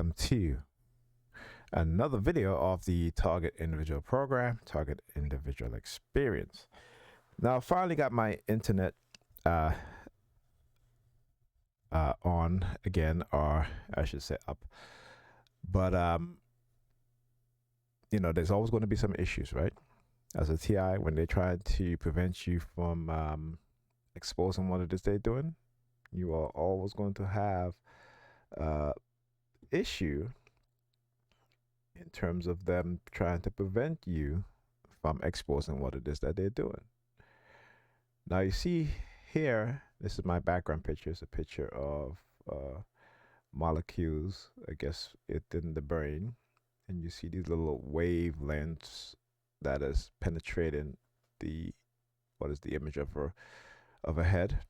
welcome to another video of the Target Individual Program, Target Individual Experience. Now, I finally got my internet uh, on again, or I should say up. But, there's always going to be some issues, right? As a TI, when they try to prevent you from exposing what it is they're doing, you are always going to have issue in terms of them trying to prevent you from exposing what it is that they're doing. Now you see here, this is my background picture. It's a picture of molecules, I guess, within the brain, and you see these little wavelengths that is penetrating the what is the image of a head,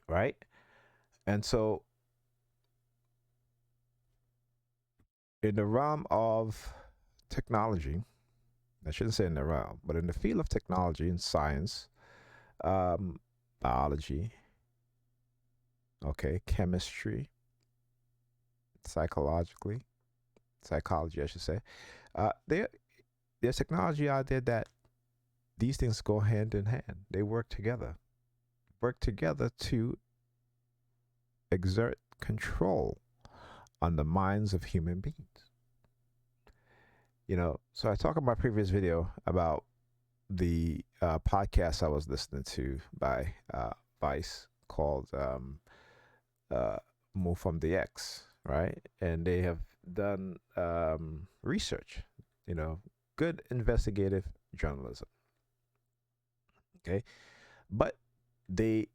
right? And so in the realm of technology, I shouldn't say in the realm, but in the field of technology and science, biology, okay, chemistry, psychology, I should say, there's technology out there that these things go hand in hand. They work together to exert control on the minds of human beings. So I talked in my previous video about the podcast I was listening to by Vice called Move from the X, right? And they have done research, good investigative journalism. Okay. But they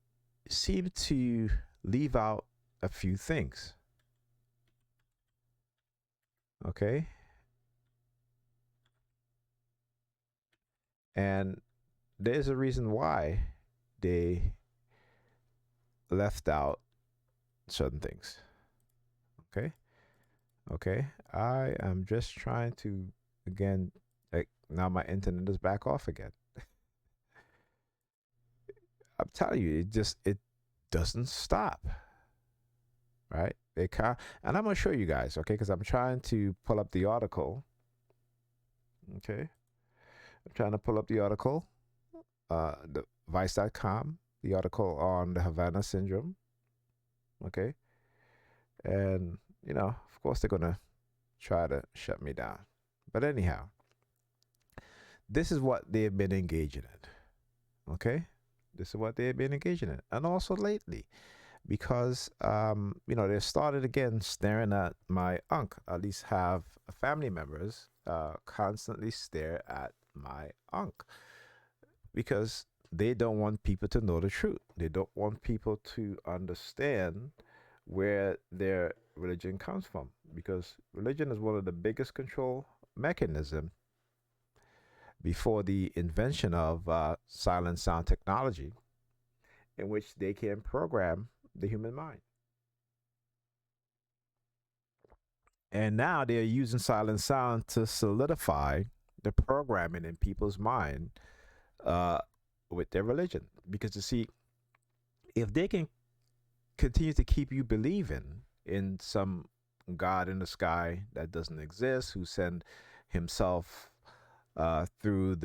seem to leave out a few things. Okay. And there's a reason why they left out certain things. Okay. I am just trying to, again, now my internet is back off again. I'm telling you, it doesn't stop. Right? And I'm going to show you guys, okay? Because I'm trying to pull up the article. Okay. I'm trying to pull up the article, the Vice.com, the article on the Havana syndrome. Okay. And, of course, they're going to try to shut me down. But anyhow, this is what they've been engaging in. Okay. This is what they've been engaging in. And also lately, because, they started again staring at my unk. At least have family members constantly stare at my unk because they don't want people to know the truth. They don't want people to understand where their religion comes from, because religion is one of the biggest control mechanism before the invention of silent sound technology, in which they can program the human mind. And now they're using silent sound to solidify the programming in people's mind with their religion. Because you see, if they can continue to keep you believing in some God in the sky that doesn't exist, who sent himself through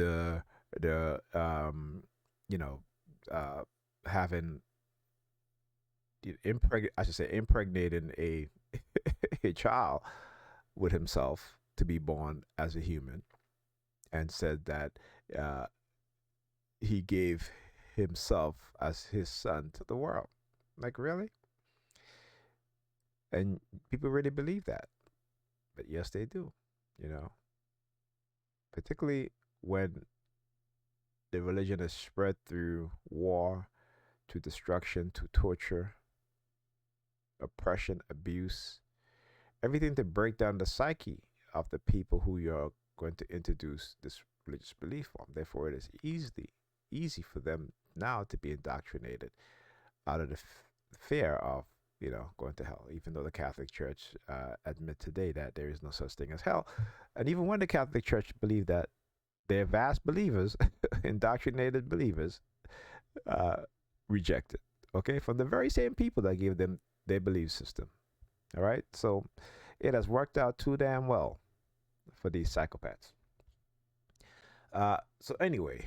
having impregnating a a child with himself to be born as a human, and said that he gave himself as his son to the world. Like, really? And people really believe that. But yes, they do, particularly when the religion is spread through war, to destruction, to torture, oppression, abuse, everything to break down the psyche of the people who you're going to introduce this religious belief on. Therefore, it is easy for them now to be indoctrinated out of the fear of going to hell, even though the Catholic Church admit today that there is no such thing as hell. And even when the Catholic Church believe that, their vast believers, indoctrinated believers, reject it, okay, from the very same people that gave them their belief system. All right, so it has worked out too damn well for these psychopaths. So anyway,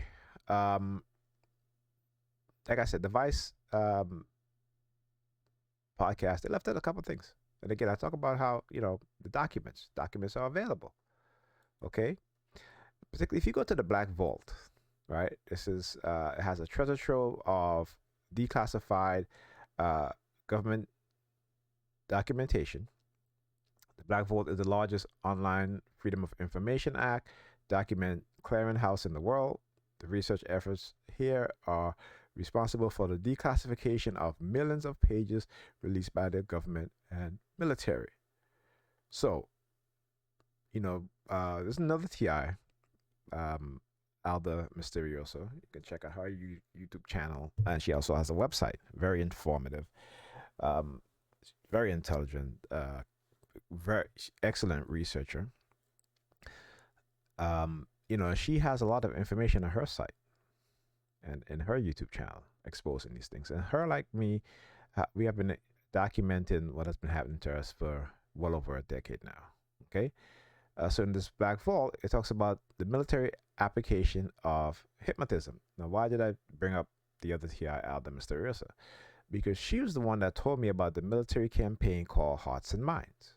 um, like I said, the Vice podcast, they left out a couple of things. And again, I talk about how, the documents are available. Okay. Particularly if you go to the Black Vault, right? It has a treasure trove of declassified uh, government documentation. The Black Vault is the largest online Freedom of Information Act document clearinghouse in the world. The research efforts here are responsible for the declassification of millions of pages released by the government and military. So, there's another TI, Alda Mysterioso. You can check out her YouTube channel, and she also has a website. Very informative, um, very intelligent, very excellent researcher. She has a lot of information on her site and in her YouTube channel exposing these things. And her, like me, we have been documenting what has been happening to us for well over a decade now. Okay. So in this Black Vault, it talks about the military application of hypnotism. Now, why did I bring up the other TI, Alda Mysteriosa? Because she was the one that told me about the military campaign called Hearts and Minds,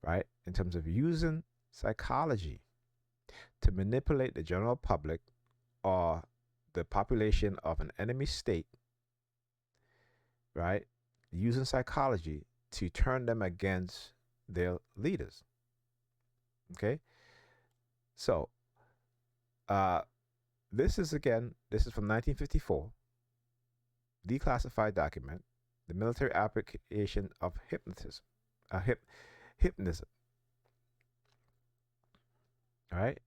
right? In terms of using psychology to manipulate the general public or the population of an enemy state, right? Using psychology to turn them against their leaders. Okay. So, this is from 1954, declassified document, the military application of hypnotism, hypnotism. All right.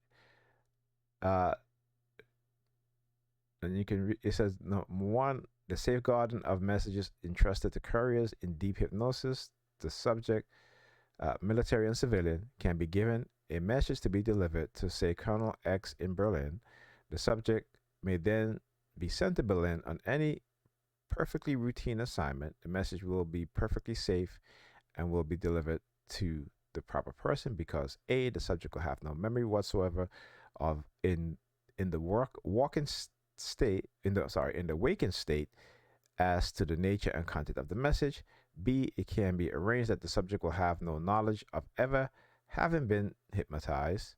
And you can it says no one, the safeguarding of messages entrusted to couriers in deep hypnosis. The subject, military and civilian, can be given a message to be delivered to, say, Colonel X in Berlin. The subject may then be sent to Berlin on any perfectly routine assignment. The message will be perfectly safe and will be delivered to the proper person because A, the subject will have no memory whatsoever of in the waking state in the waking state as to the nature and content of the message. B, it can be arranged that the subject will have no knowledge of ever having been hypnotized.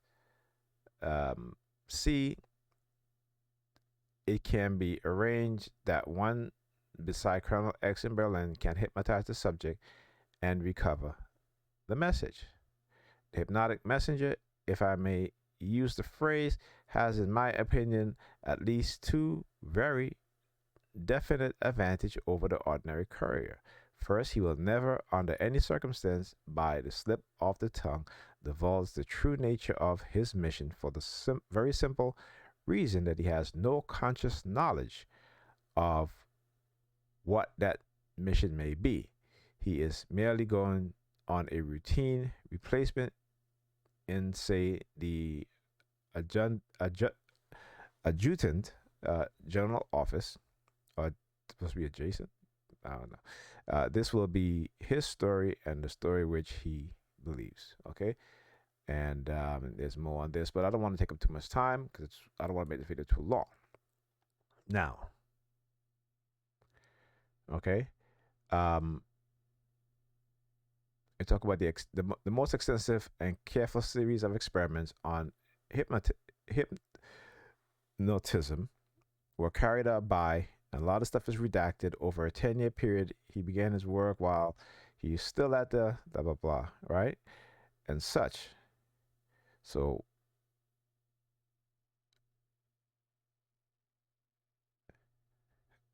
C, it can be arranged that one beside Colonel X in Berlin can hypnotize the subject and recover the message. The hypnotic messenger, if I may use the phrase, has, in my opinion, at least two very definite advantage over the ordinary courier. First, he will never, under any circumstance, by the slip of the tongue, divulge the true nature of his mission for the very simple reason that he has no conscious knowledge of what that mission may be. He is merely going on a routine replacement in, say, the adjutant general office, or supposed to be adjacent. I don't know. This will be his story and the story which he believes. Okay, and there's more on this, but I don't want to take up too much time because I don't want to make the video too long. Now, okay, I talk about the most extensive and careful series of experiments on hypnotism were carried out by, and a lot of stuff is redacted, over a 10-year period. He began his work while he's still at the blah, blah, blah, right? And such. So,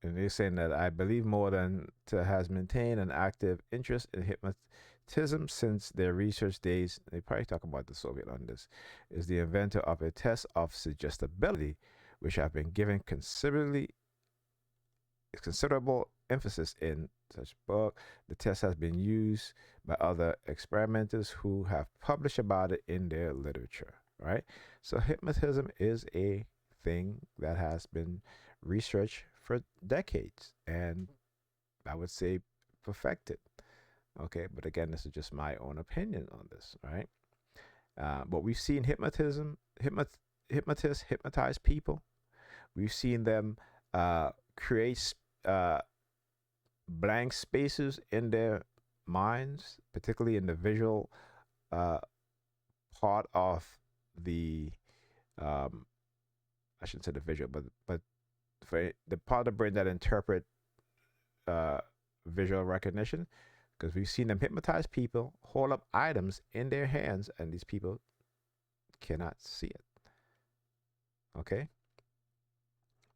and they're saying that I believe more than to has maintained an active interest in hypnotism since their research days. They probably talk about the Soviet on this. Is the inventor of a test of suggestibility, which have been given considerable emphasis in such book. The test has been used by other experimenters who have published about it in their literature, right? So hypnotism is a thing that has been researched for decades and I would say perfected. Okay, but again, this is just my own opinion on this, right? But we've seen hypnotists hypnotize people. We've seen them create blank spaces in their minds, particularly in the visual uh, part of the um, I shouldn't say the visual, but for the part of the brain that interpret uh, visual recognition, because we've seen them hypnotize people, hold up items in their hands, and these people cannot see it. Okay,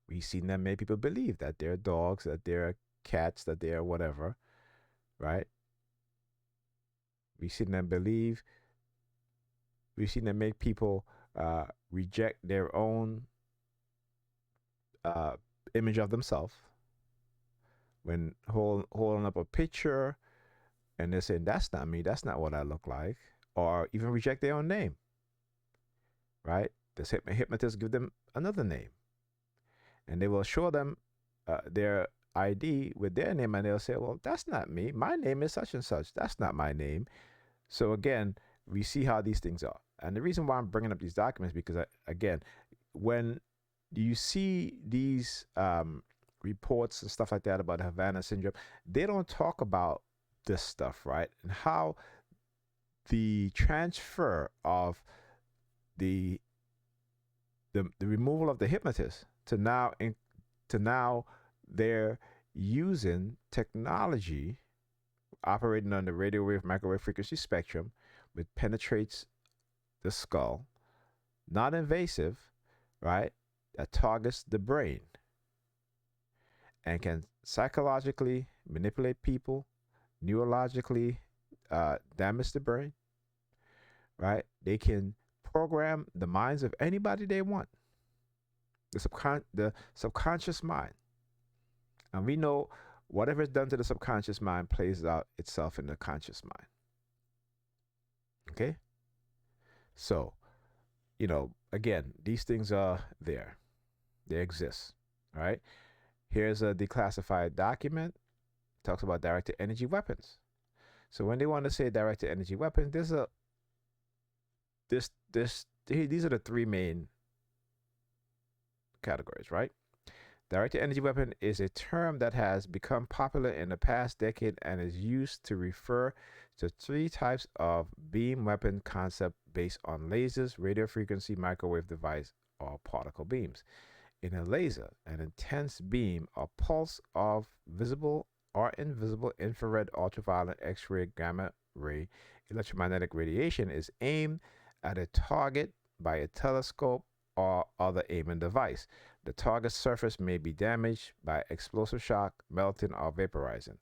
we've seen them make people believe that they're dogs, that they're cats, that they're whatever, right? We've seen them believe. We've seen them make people reject their own uh, image of themselves when holding up a picture and they're saying, that's not me, that's not what I look like, or even reject their own name, right? This hypnotist give them another name, and they will show them their ID with their name, and they'll say, well, that's not me. My name is such and such. That's not my name. So again, we see how these things are. And the reason why I'm bringing up these documents, because again, when you see these reports and stuff like that about Havana syndrome, they don't talk about this stuff, right? And how the transfer of the removal of the hypnotist to now they're using technology operating on the radio wave microwave frequency spectrum, which penetrates the skull, not invasive, right? That targets the brain and can psychologically manipulate people, neurologically damage the brain, right? They can program the minds of anybody they want, the subconscious mind. And we know whatever is done to the subconscious mind plays out itself in the conscious mind. Okay? So, again, these things are there. They exist. All right? Here's a declassified document. It talks about directed energy weapons. So when they want to say directed energy weapons, these are the three main categories, right? Directed energy weapon is a term that has become popular in the past decade and is used to refer to three types of beam weapon concept based on lasers, radio frequency, microwave device, or particle beams. In a laser, an intense beam or pulse of visible or invisible infrared, ultraviolet, X-ray, gamma ray, electromagnetic radiation is aimed at a target by a telescope or other aiming device. The target surface may be damaged by explosive shock, melting, or vaporizing.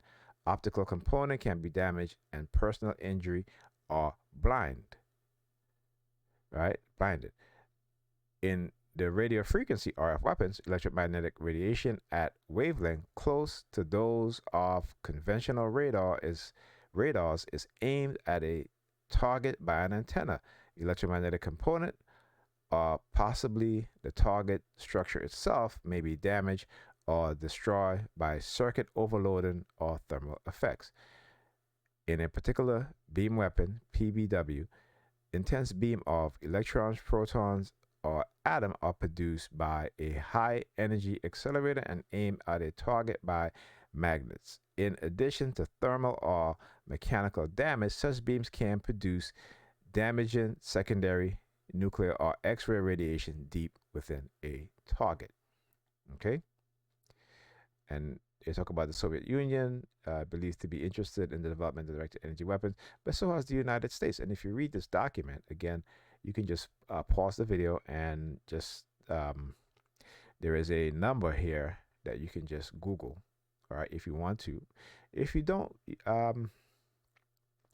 Optical component can be damaged and personal injury or blinded. In the radio frequency RF weapons, electromagnetic radiation at wavelength close to those of conventional radars is aimed at a target by an antenna, electromagnetic component, or possibly the target structure itself may be damaged or destroyed by circuit overloading or thermal effects. In a particular beam weapon, PBW, intense beam of electrons, protons, or atom are produced by a high energy accelerator and aimed at a target by magnets. In addition to thermal or mechanical damage, such beams can produce damaging secondary nuclear or X-ray radiation deep within a target. Okay, and they talk about the Soviet Union, believed to be interested in the development of directed energy weapons, but so has the United States. And if you read this document again, you can just pause the video and just there is a number here that you can just Google, all right, if you want to. If you don't,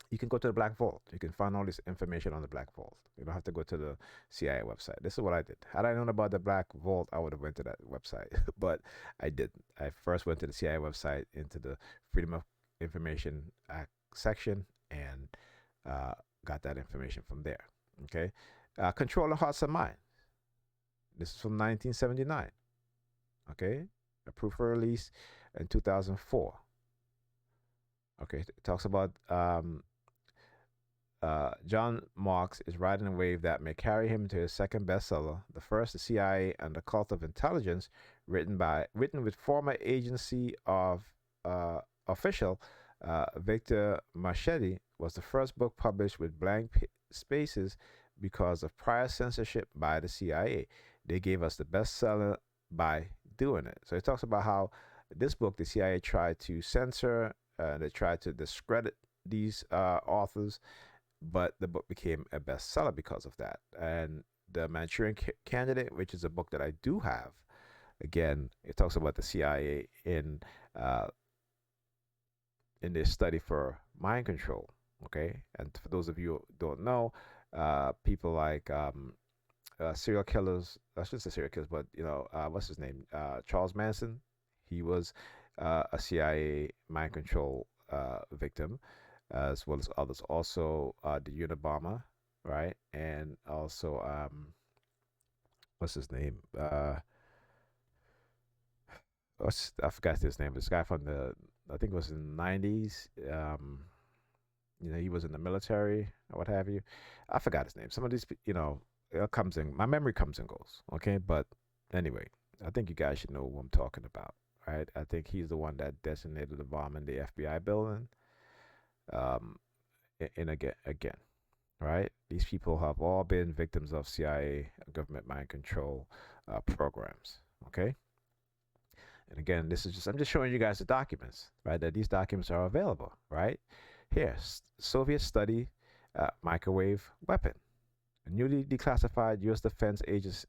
you can go to the Black Vault. You can find all this information on the Black Vault. You don't have to go to the CIA website. This is what I did. Had I known about the Black Vault, I would have went to that website, but I didn't. I first went to the CIA website, into the Freedom of Information Act section, and got that information from there. Okay, Control the Hearts and Minds. This is from 1979. Okay, approved for release in 2004. Okay, it talks about John Marks is riding a wave that may carry him to his second bestseller, the first, The CIA and the Cult of Intelligence, written with former agency of official Victor Marchetti, was the first book published with blank spaces because of prior censorship by the CIA. They gave us the bestseller by doing it. So it talks about how this book, the CIA tried to censor, they tried to discredit these authors, but the book became a bestseller because of that. And the Manchurian Candidate, which is a book that I do have, again, it talks about the CIA uh, in this study for mind control. Okay, and for those of you who don't know, people like serial killers, I shouldn't say serial killers, but what's his name? Charles Manson. He was a CIA mind control victim, as well as others. Also, the Unabomber, right? And also, what's his name? I forgot his name. This guy from I think it was in the 90s. He was in the military or what have you. I forgot his name. Some of these, it comes in. My memory comes and goes. Okay, but anyway, I think you guys should know who I'm talking about, right? I think he's the one that detonated the bomb in the FBI building. Um, and again, right? These people have all been victims of CIA government mind control programs. Okay, and again, I'm just showing you guys the documents, right? That these documents are available, right? Here, Soviet study microwave weapon. A newly declassified U.S. Defense Agency,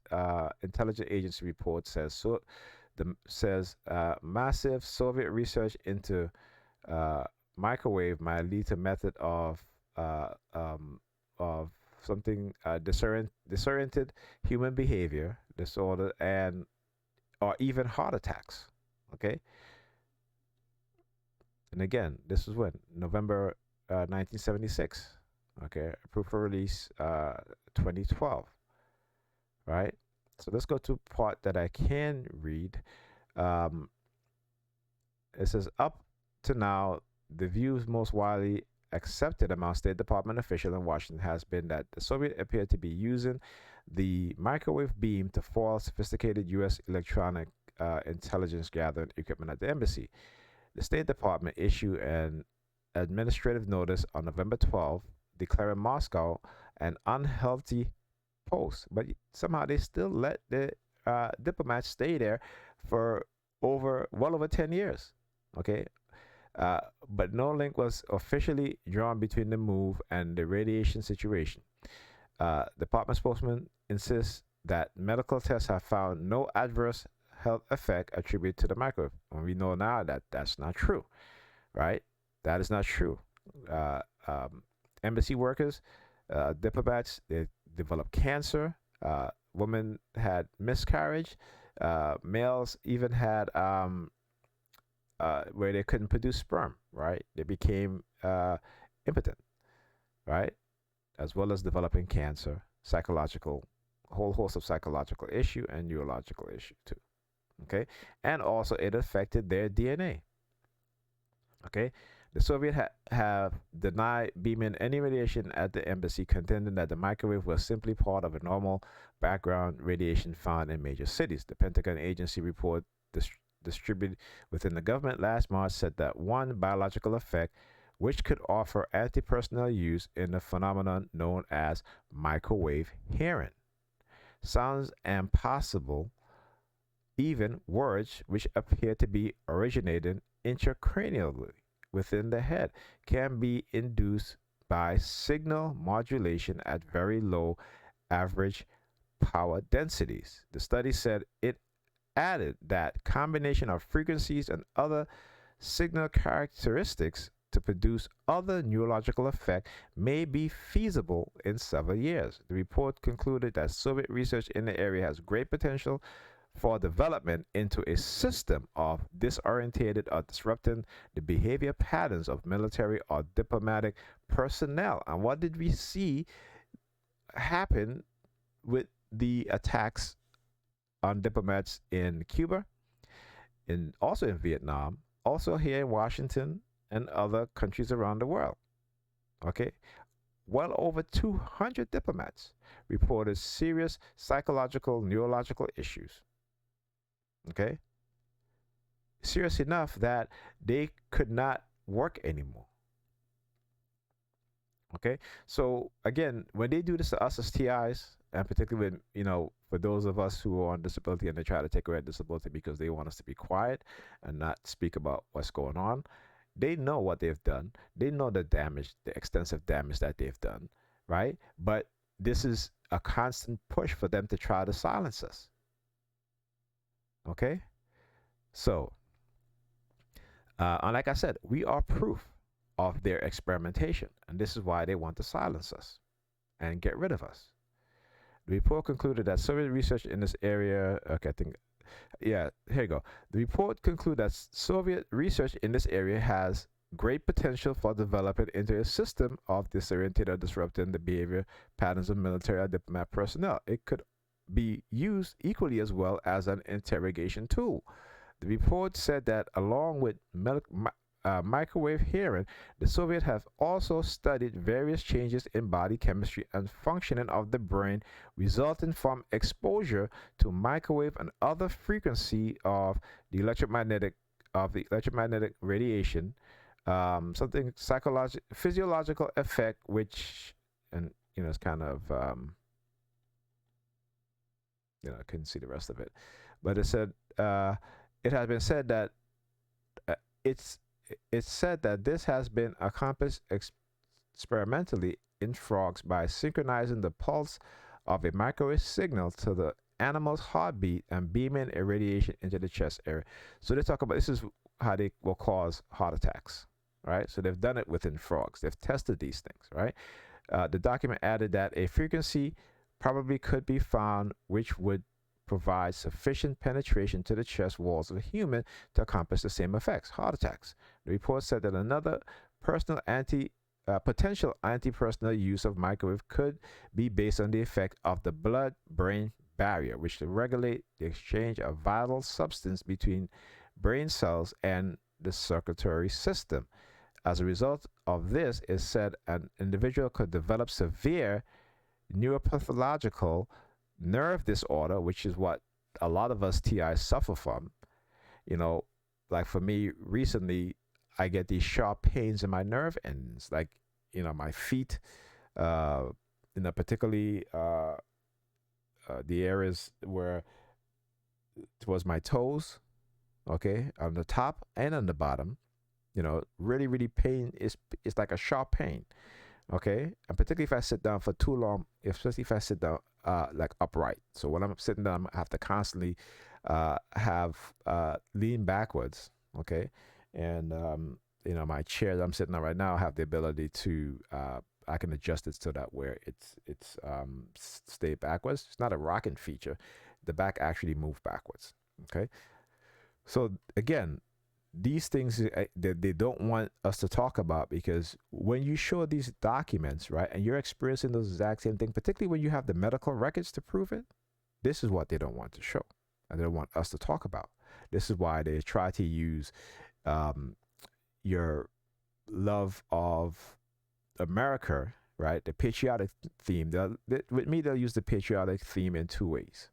intelligence agency report says massive Soviet research into uh, microwave might lead to method uh, um, of something disoriented human behavior disorder and or even heart attacks. Okay, and again, this was when November 1976. Okay, proof of release 2012. Right. So let's go to part that I can read. Um, it says up to now, the views most widely accepted among State Department officials in Washington has been that the Soviets appeared to be using the microwave beam to foil sophisticated U.S. electronic intelligence gathering equipment at the embassy. The State Department issued an administrative notice on November 12th declaring Moscow an unhealthy post, but somehow they still let the diplomats stay there for well over 10 years. Okay, but no link was officially drawn between the move and the radiation situation. Department spokesman insists that medical tests have found no adverse health effect attributed to the microwave. And we know now that that's not true, right? That is not true. Uh, um, Embassy workers, diplomats, they developed cancer. Women had miscarriage. Males even had where they couldn't produce sperm, right? They became impotent, right? As well as developing cancer, psychological, a whole host of psychological issue and neurological issue too. Okay, and also it affected their DNA. Okay, the Soviets have denied beaming any radiation at the embassy, contending that the microwave was simply part of a normal background radiation found in major cities. The Pentagon agency report distributed within the government last March said that one biological effect which could offer anti-personnel use in the phenomenon known as microwave hearing. Sounds and possible even words which appear to be originating intracranially within the head can be induced by signal modulation at very low average power densities. The study said it added that combination of frequencies and other signal characteristics to produce other neurological effects may be feasible in several years. The report concluded that Soviet research in the area has great potential for development into a system of disorientated or disrupting the behavior patterns of military or diplomatic personnel. And what did we see happen with the attacks on diplomats in Cuba, also in Vietnam, also here in Washington, and other countries around the world. Okay, well over 200 diplomats reported serious psychological, neurological issues. Okay, serious enough that they could not work anymore. Okay, so again, when they do this to us as TIs, and particularly when, for those of us who are on disability and they try to take away disability because they want us to be quiet and not speak about what's going on, they know what they've done. They know the damage, the extensive damage that they've done, right? But this is a constant push for them to try to silence us. Okay, so and like I said, we are proof of their experimentation, and this is why they want to silence us and get rid of us. The report concluded that Soviet research in this area, okay, I think, yeah, here you go. The report concluded that Soviet research in this area has great potential for developing into a system of disorienting or disrupting the behavior patterns of military or diplomat personnel. It could be used equally as well as an interrogation tool. The report said that along with microwave hearing, the Soviets have also studied various changes in body chemistry and functioning of the brain resulting from exposure to microwave and other frequency of the electromagnetic radiation, something physiological effect, which, and it's kind of I couldn't see the rest of it, but it said it has been said that uh, it's said that this has been accomplished experimentally in frogs by synchronizing the pulse of a microwave signal to the animal's heartbeat and beaming a radiation into the chest area. So they talk about this is how they will cause heart attacks, right? So they've done it within frogs. They've tested these things, right? The document added that a frequency probably could be found which would provide sufficient penetration to the chest walls of a human to accomplish the same effects, heart attacks. The report said that another potential anti-personal use of microwave could be based on the effect of the blood-brain barrier, which to regulate the exchange of vital substance between brain cells and the circulatory system. As a result of this, it said an individual could develop severe neuropathological nerve disorder, which is what a lot of us TIs suffer from. Like for me recently, I get these sharp pains in my nerve endings, like my feet, particularly the areas where towards my toes, okay, on the top and on the bottom. Really, really pain is it's like a sharp pain. Okay, and particularly if I sit down for too long, especially if I sit down like upright. So when I'm sitting down, I have to constantly have lean backwards. Okay, and my chair that I'm sitting on right now, I have the ability to I can adjust it so that where it's stay backwards. It's not a rocking feature. The back actually move backwards. Okay, so again, these things they don't want us to talk about, because when you show these documents, right, and you're experiencing those exact same thing, particularly when you have the medical records to prove it, this is what they don't want to show, and they don't want us to talk about. This is why they try to use your love of America, right, the patriotic theme. With me, they'll use the patriotic theme in two ways.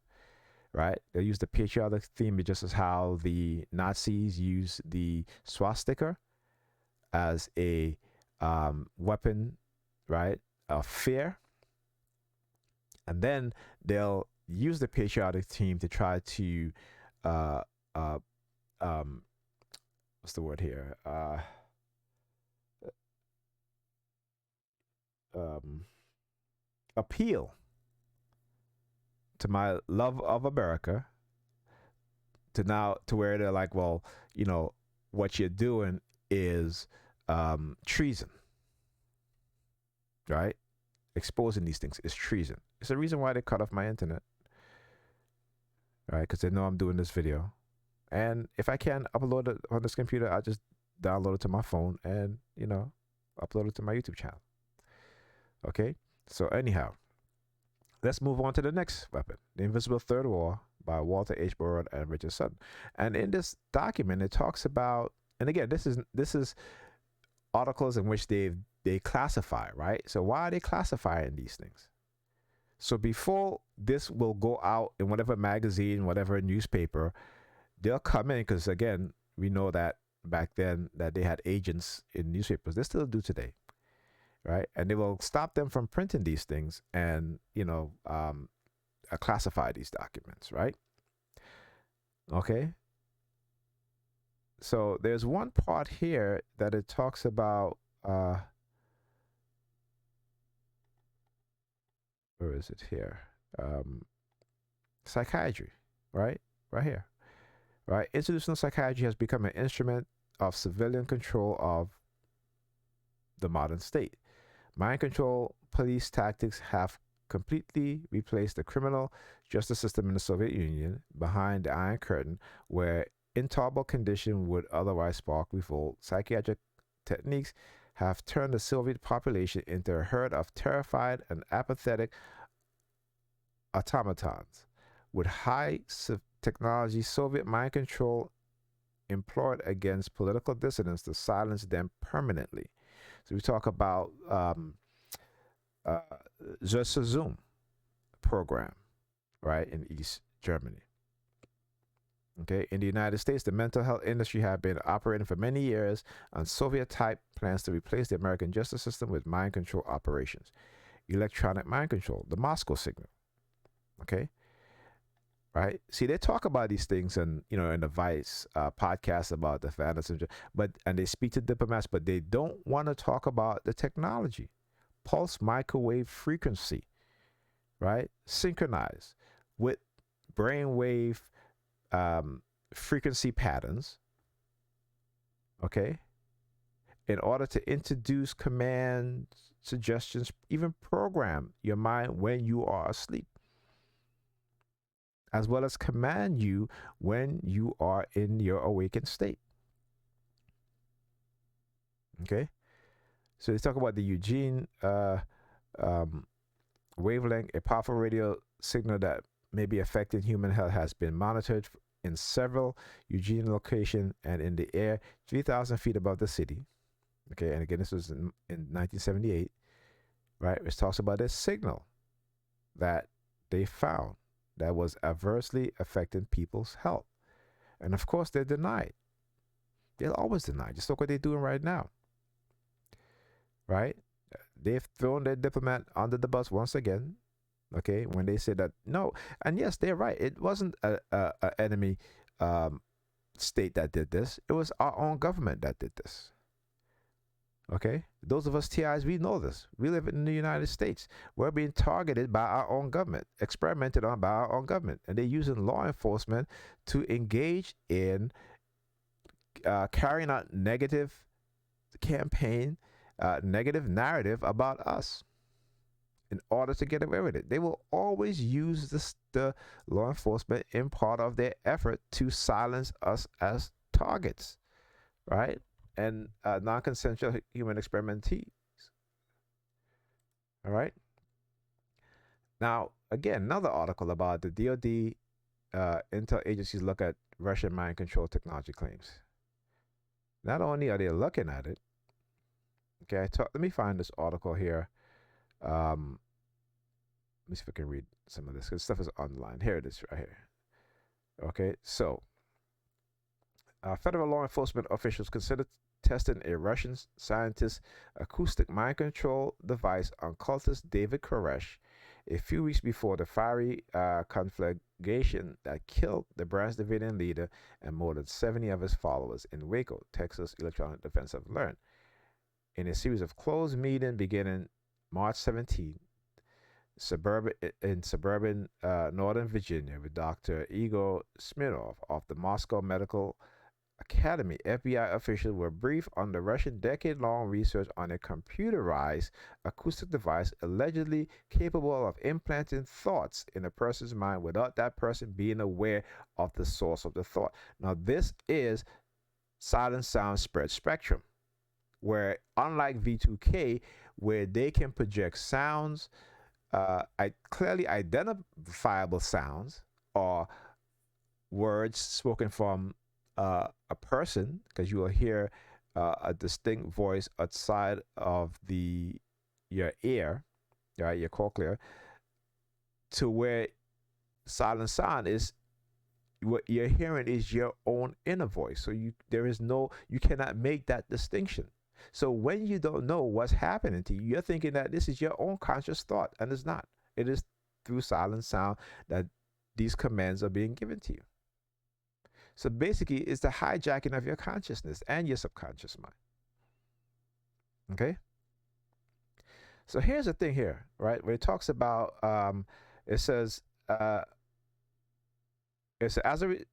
Right? They'll use the patriotic theme just as how the Nazis use the swastika as a weapon, right, of fear. And then they'll use the patriotic theme to try to, uh, uh, what's the word here? Appeal to my love of America, to where they're like, well, what you're doing is treason, right? Exposing these things is treason. It's the reason why they cut off my internet, right? Because they know I'm doing this video, and if I can upload it on this computer, I just download it to my phone and upload it to my YouTube channel. Okay, so anyhow, let's move on to the next weapon, The Invisible Third Wall by Walter H. Burrard and Richard Sutton. And in this document, it talks about, and again, this is articles in which they classify, right? So why are they classifying these things? So before this will go out in whatever magazine, whatever newspaper, they'll come in because again, we know that back then that they had agents in newspapers. They still do today, right? And they will stop them from printing these things and classify these documents, right? Okay. So there's one part here that it talks about. Where is it here? Um, Psychiatry, right? Right here, right? Institutional psychiatry has become an instrument of civilian control of the modern state. Mind control police tactics have completely replaced the criminal justice system in the Soviet Union behind the Iron Curtain, where intolerable condition would otherwise spark revolt. Psychiatric techniques have turned the Soviet population into a herd of terrified and apathetic automatons. With high technology, Soviet mind control employed against political dissidents to silence them permanently. So we talk about uh, the Zoom program, right, in East Germany. Okay, in the United States, the mental health industry had been operating for many years on Soviet-type plans to replace the American justice system with mind control operations. Electronic mind control, the Moscow signal. Okay, right? See, they talk about these things, and in the Vice podcast about the fantasy, and they speak to diplomats, but they don't want to talk about the technology, pulse microwave frequency, right? Synchronized with brainwave frequency patterns, okay, in order to introduce commands, suggestions, even program your mind when you are asleep, as well as command you when you are in your awakened state. Okay, so they talk about the Eugene um, wavelength, a powerful radio signal that may be affecting human health, has been monitored in several Eugene locations and in the air 3,000 feet above the city. Okay, and again, this was in 1978, right? It talks about this signal that they found that was adversely affecting people's health. And of course, they're denied. They'll always deny. Just look what they're doing right now, right? They've thrown their diplomat under the bus once again. Okay, when they say that no, and yes, they're right. It wasn't a enemy state that did this. It was our own government that did this. Okay, those of us TIs, we know this. We live in the United States. We're being targeted by our own government, experimented on by our own government, and they're using law enforcement to engage in carrying out negative campaign, negative narrative about us in order to get away with it. They will always use the law enforcement in part of their effort to silence us as targets, right? And non-consensual human experimentees. All right. Now, again, another article about the DoD intel agencies look at Russian mind control technology claims. Not only are they looking at it, okay, let me find this article here. Let me see if I can read some of this because stuff is online. Here it is right here. Okay, so federal law enforcement officials considered testing a Russian scientist's acoustic mind control device on cultist David Koresh a few weeks before the fiery conflagration that killed the Branch Davidian leader and more than 70 of his followers in Waco, Texas. Electronic Defense have learned. In a series of closed meetings beginning March 17, suburban Northern Virginia, with Dr. Igor Smirnov of the Moscow Medical Academy, FBI officials were briefed on the Russian decade-long research on a computerized acoustic device allegedly capable of implanting thoughts in a person's mind without that person being aware of the source of the thought. Now, this is silent sound spread spectrum, where unlike V2K, where they can project sounds, clearly identifiable sounds or words spoken from a person, because you will hear a distinct voice outside of the your ear, right, your cochlea, to where silent sound is what you're hearing is your own inner voice. So you cannot make that distinction. So when you don't know what's happening to you, you're thinking that this is your own conscious thought, and it's not. It is through silent sound that these commands are being given to you. So basically, it's the hijacking of your consciousness and your subconscious mind. Okay. So here's the thing here, right? Where it talks about, it says, it's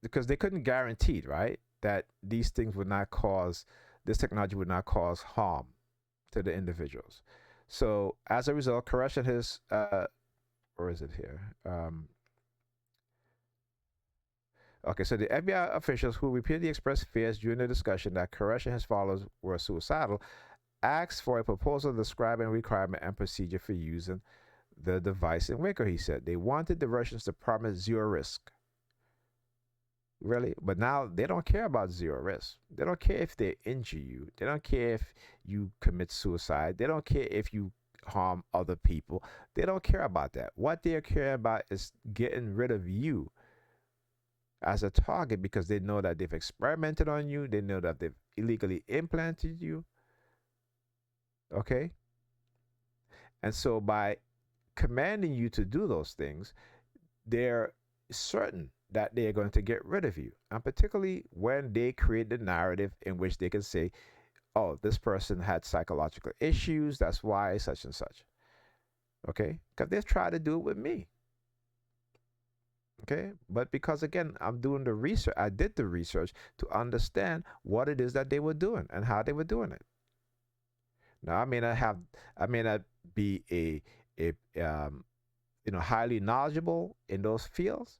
because they couldn't guarantee, right, that these things would not cause, this technology would not cause harm to the individuals. So as a result, correction has, or is it here? Okay, so the FBI officials who repeatedly expressed fears during the discussion that Koresh and his followers were suicidal asked for a proposal describing requirement and procedure for using the device in Waco, he said. They wanted the Russians to promise zero risk. Really? But now they don't care about zero risk. They don't care if they injure you. They don't care if you commit suicide. They don't care if you harm other people. They don't care about that. What they care about is getting rid of you as a target because they know that they've experimented on you. They know that they've illegally implanted you. Okay? And so by commanding you to do those things, they're certain that they are going to get rid of you. And particularly when they create the narrative in which they can say, oh, this person had psychological issues, that's why such and such. Okay? Because they've tried to do it with me. Okay? But because again, I'm doing the research, I did the research to understand what it is that they were doing and how they were doing it. Now I may not be a highly knowledgeable in those fields,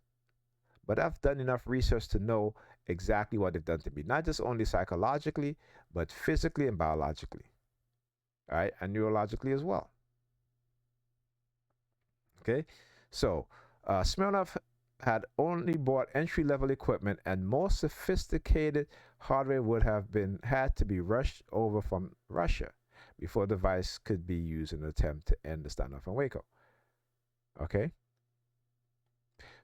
but I've done enough research to know exactly what they've done to me, not just only psychologically, but physically and biologically, all right, and neurologically as well. Okay, so Smirnov had only bought entry level equipment, and more sophisticated hardware would have been had to be rushed over from Russia before the device could be used in an attempt to end the standoff in Waco. Okay.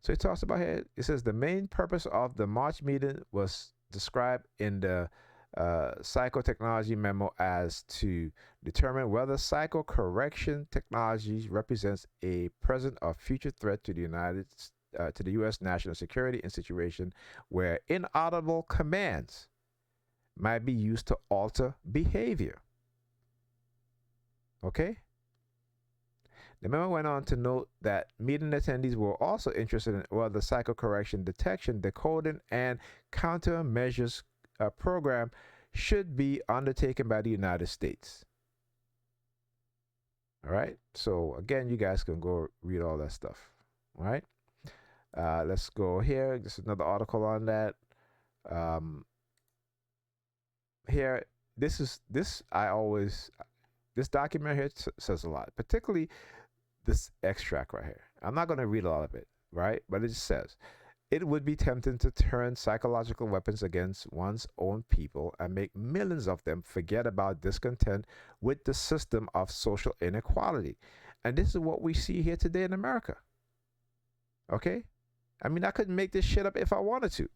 So it talks about here, it says the main purpose of the March meeting was described in the psychotechnology memo as to determine whether psychocorrection technology represents a present or future threat to the U.S. national security in situation where inaudible commands might be used to alter behavior. Okay? The memo went on to note that meeting attendees were also interested in whether psychocorrection detection, decoding, and countermeasures program should be undertaken by the United States. All right. So again, you guys can go read all that stuff. All right. Let's go here. Just another article on that. Here, this document here says a lot, particularly this extract right here. I'm not going to read all of it, right? But it just says, it would be tempting to turn psychological weapons against one's own people and make millions of them forget about discontent with the system of social inequality. And this is what we see here today in America. Okay? I mean, I couldn't make this shit up if I wanted to.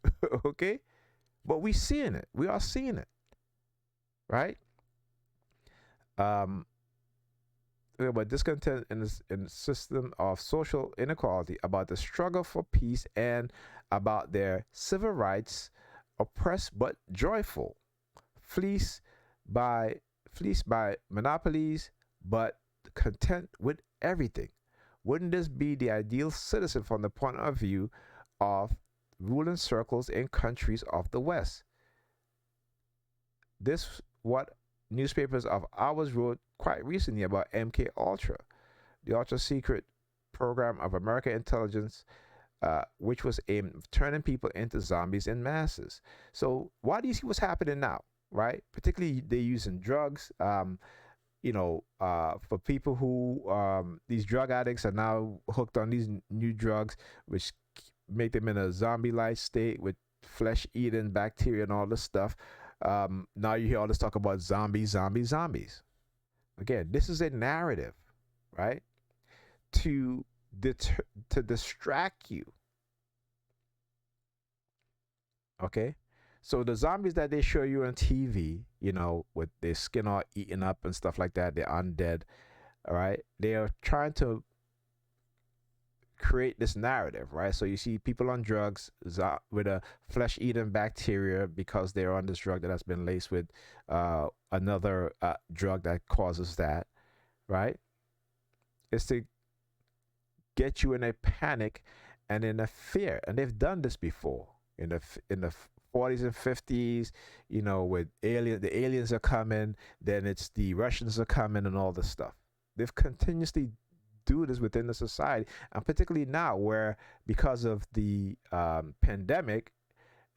Okay? But we seeing it. We are seeing it. Right? About discontent in the system of social inequality, about the struggle for peace, and about their civil rights, oppressed but joyful, fleeced by monopolies, but content with everything. Wouldn't this be the ideal citizen from the point of view of ruling circles in countries of the West? This what newspapers of ours wrote quite recently about MK Ultra, the ultra secret program of American intelligence, which was aimed at turning people into zombies in masses. So why do you see what's happening now, right? Particularly they're using drugs. For people who these drug addicts are now hooked on these new drugs, which make them in a zombie-like state with flesh-eating bacteria and all this stuff. Now you hear all this talk about zombies, zombies, zombies. Again, this is a narrative, right? To deter, to distract you. Okay, so the zombies that they show you on TV, with their skin all eaten up and stuff like that, they're undead. All right, they are trying to create this narrative, right? So you see people on drugs with a flesh-eating bacteria because they're on this drug that has been laced with another drug that causes that, right? It's to get you in a panic and in a fear, and they've done this before in the 40s and 50s. With the aliens are coming, then it's the Russians are coming, and all this stuff. They've continuously do this within the society, and particularly now, where because of the pandemic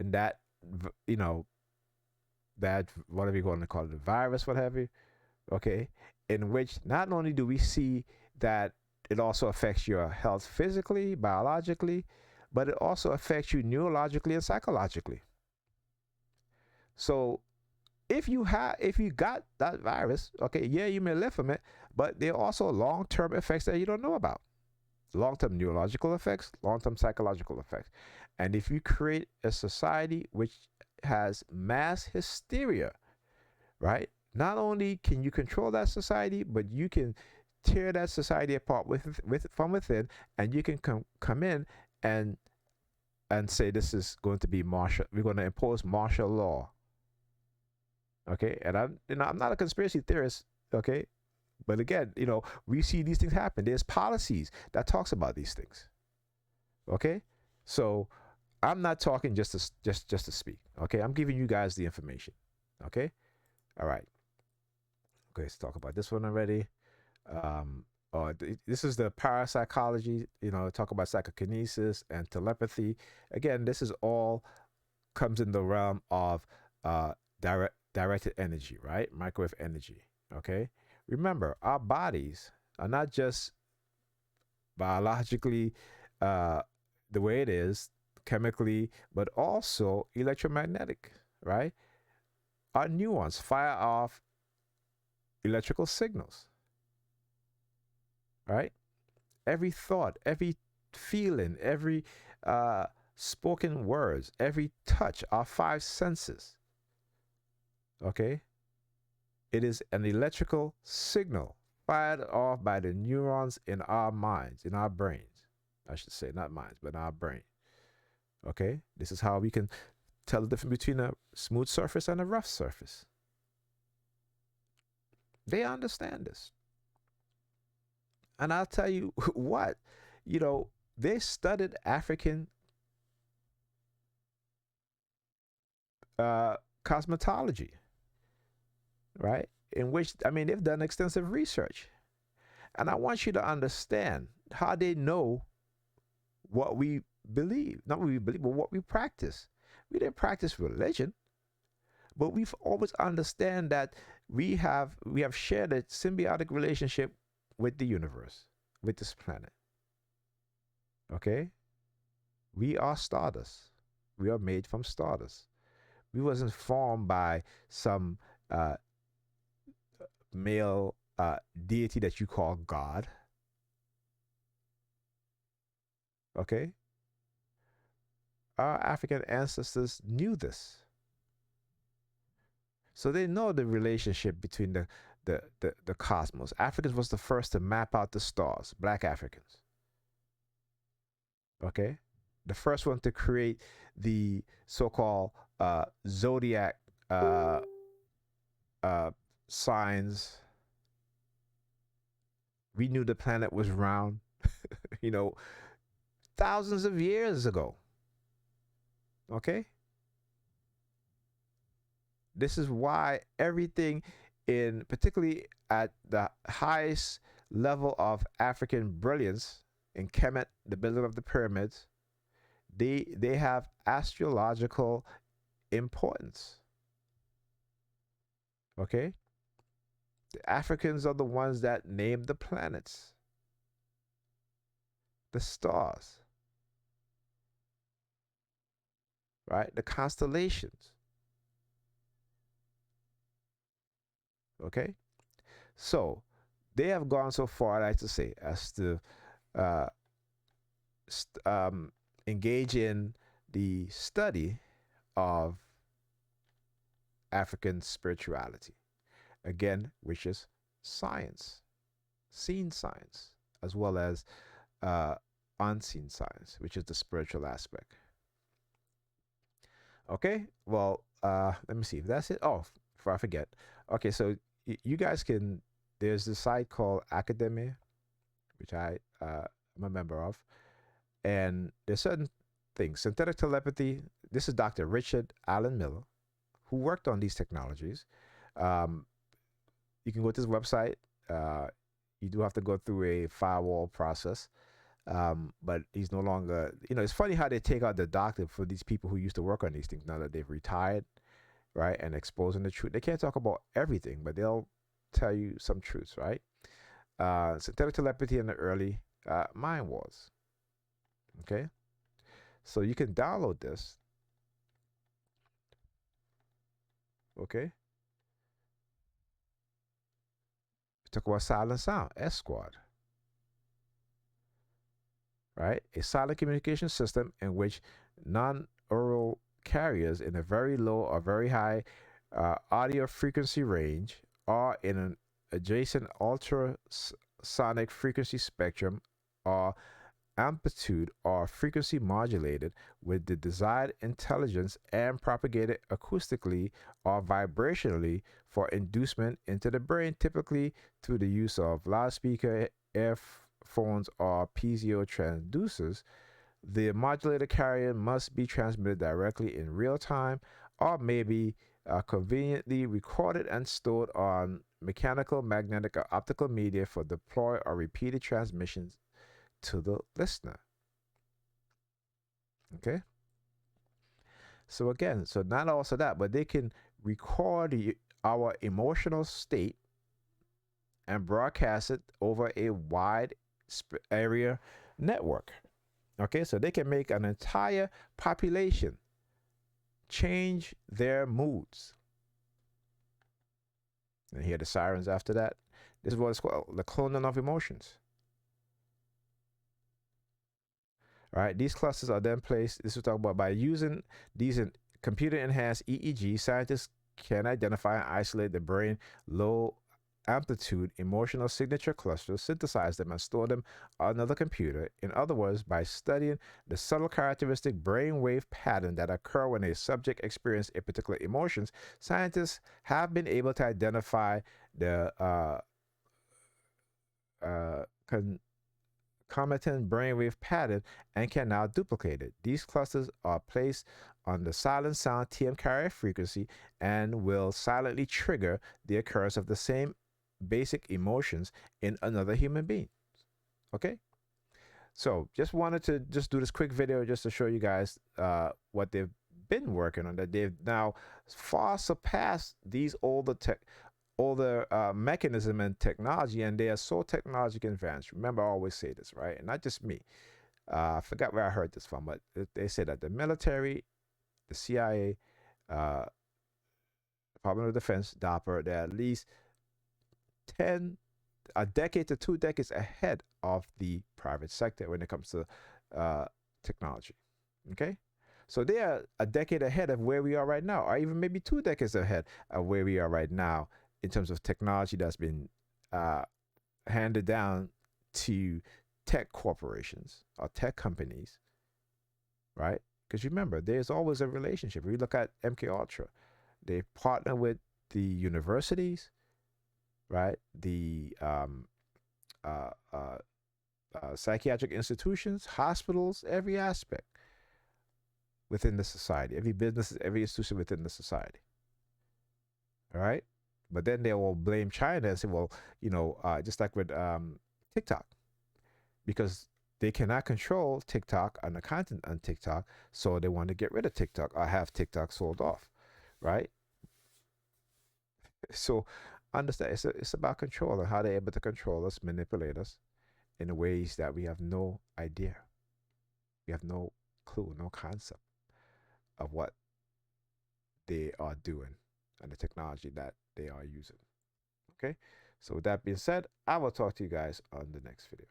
and that that whatever you're going to call it, the virus, what have you, okay, in which not only do we see that it also affects your health physically, biologically, but it also affects you neurologically and psychologically. So if you got that virus, okay, yeah, you may live from it, but there are also long-term effects that you don't know about. Long-term neurological effects, long-term psychological effects. And if you create a society which has mass hysteria, right? Not only can you control that society, but you can tear that society apart with from within, and you can come in and say this is going to be martial. We're going to impose martial law. Okay, and I'm not a conspiracy theorist. Okay, but again, we see these things happen. There's policies that talks about these things. Okay, so I'm not talking just to speak. Okay, I'm giving you guys the information. Okay, all right. Okay, let's talk about this one already. Um, this is the parapsychology. Talk about psychokinesis and telepathy. Again, this is all comes in the realm of directed energy, right? Microwave energy. Okay. Remember, our bodies are not just biologically uh, the way it is, chemically, but also electromagnetic, right? Our neurons fire off electrical signals, right? Every thought, every feeling, every uh, spoken words, every touch, our five senses, okay? It is an electrical signal fired off by the neurons in our minds, in our brains. I should say, not minds, but in our brain. Okay? This is how we can tell the difference between a smooth surface and a rough surface. They understand this. And I'll tell you what, they studied African cosmetology, right? In which, I mean, they've done extensive research. And I want you to understand how they know what we believe. Not what we believe, but what we practice. We didn't practice religion, but we've always understand that we have shared a symbiotic relationship with the universe, with this planet. Okay? We are stardust. We are made from stardust. We wasn't formed by some uh, male deity that you call God. Okay? Our African ancestors knew this. So they know the relationship between the cosmos. Africans was the first to map out the stars, black Africans. Okay? The first one to create the so called zodiac uh, uh, signs. We knew the planet was round, you know, thousands of years ago. Okay? This is why everything in particularly at the highest level of African brilliance in Kemet, the building of the pyramids, they have astrological importance. Okay? The Africans are the ones that name the planets, the stars, right? The constellations. Okay, so they have gone so far, I like to say, as to uh, st- um, engage in the study of African spirituality, again, which is science, seen science, as well as uh, unseen science, which is the spiritual aspect. Okay, well, let me see if that's it. Oh, before I forget. Okay, so you guys can, there's this site called Academia, which am a member of, and there's certain things. Synthetic telepathy, this is Dr. Richard Allen Miller, who worked on these technologies. Um, you can go to his website. Uh, you do have to go through a firewall process. But he's no longer, it's funny how they take out the doctor for these people who used to work on these things now that they've retired, right? And exposing the truth. They can't talk about everything, but they'll tell you some truths, right? Synthetic telepathy in the early mind wars. Okay. So you can download this. Okay. Talk about silent sound, S Squad, right? A silent communication system in which non-oral carriers in a very low or very high audio frequency range or in an adjacent ultrasonic frequency spectrum are amplitude or frequency modulated with the desired intelligence and propagated acoustically or vibrationally for inducement into the brain, typically through the use of loudspeaker, earphones, or piezo transducers. The modulator carrier must be transmitted directly in real time or maybe conveniently recorded and stored on mechanical, magnetic, or optical media for deploy or repeated transmissions to the listener. Okay. So again, so not also that, but they can record our emotional state and broadcast it over a wide area network. Okay, so they can make an entire population change their moods. And hear the sirens after that. This is what it's called, the cloning of emotions. All right, these clusters are then placed, this is talking about by using these computer enhanced EEG, scientists can identify and isolate the brain low amplitude emotional signature clusters, synthesize them, and store them on another computer. In other words, by studying the subtle characteristic brainwave pattern that occur when a subject experiences a particular emotions, scientists have been able to identify the uh, concomitant brainwave pattern and can now duplicate it. These clusters are placed on the silent sound TM carrier frequency and will silently trigger the occurrence of the same basic emotions in another human being. Okay? So just wanted to just do this quick video just to show you guys what they've been working on, that they've now far surpassed these older mechanism and technology, and they are so technologically advanced. Remember, I always say this, right? And not just me. I forgot where I heard this from, but they say that the military, the CIA, uh, Department of Defense, DAPR, they're at least 10, a decade to 2 decades ahead of the private sector when it comes to technology. Okay? So they are a decade ahead of where we are right now, or even maybe 2 decades ahead of where we are right now in terms of technology that's been uh, handed down to tech corporations or tech companies, right? Because remember, there's always a relationship. If you look at MK Ultra, they partner with the universities, right? The uh, uh, psychiatric institutions, hospitals, every aspect within the society, every business, every institution within the society. All right. But then they will blame China and say, well, just like with TikTok, because they cannot control TikTok and the content on TikTok, so they want to get rid of TikTok or have TikTok sold off, right? So understand, it's about control and how they're able to control us, manipulate us in ways that we have no idea. We have no clue, no concept of what they are doing and the technology that they are using. Okay. So with that being said, I will talk to you guys on the next video.